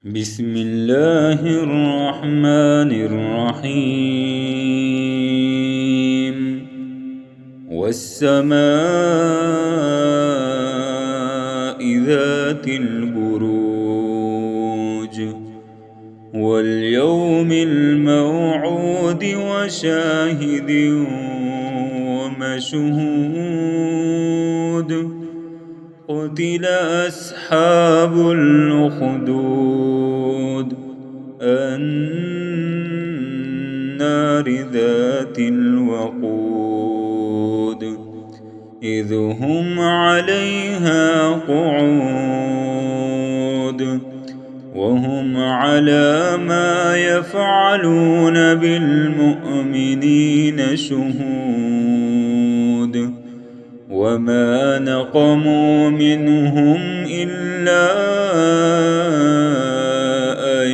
بسم الله الرحمن الرحيم والسماء ذات البروج واليوم الموعود وشاهد ومشهود قتل أصحاب الأخدود النار ذات الوقود إذ هم عليها قعود وهم على ما يفعلون بالمؤمنين شهود وما نقموا منهم إلا أن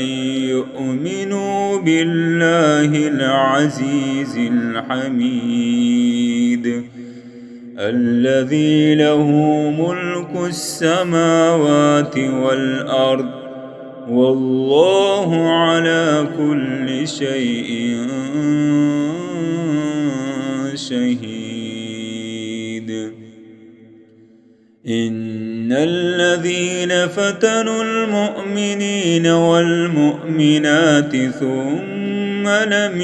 يؤمنوا بالله العزيز الحميد الذي له ملك السماوات والأرض والله على كل شيء شهيد. إن الذين فتنوا المؤمنين والمؤمنات ثم لم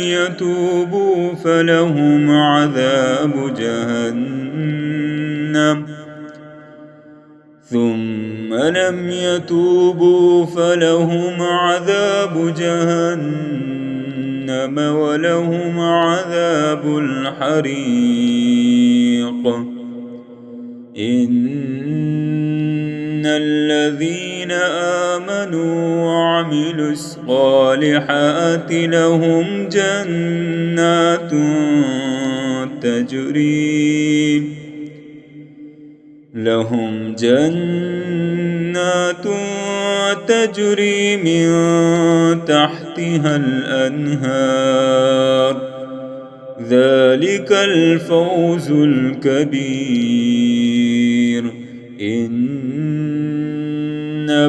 يتوبوا فلهم عذاب جهنم ولهم عذاب الحريق. إن الذين آمنوا وعملوا الصالحات لهم جنات تجري من تحتها الأنهار ذلك الفوز الكبير. إن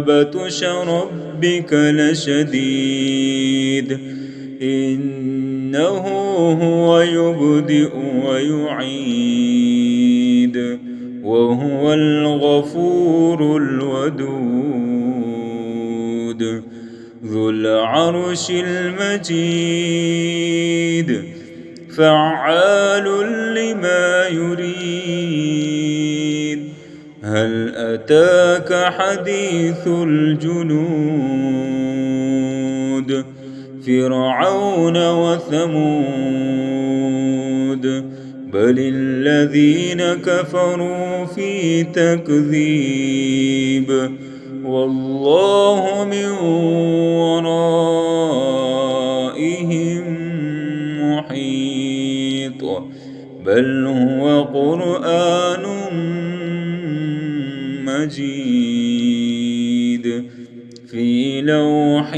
بطش ربك لشديد إنه هو يبدئ ويعيد وهو الغفور الودود ذو العرش المجيد فعال لما يريد. هل أتاك حديث الجنود فرعون وثمود بل الذين كفروا في تكذيب والله من ورائهم محيط بل هو قرآن مجيد في لوح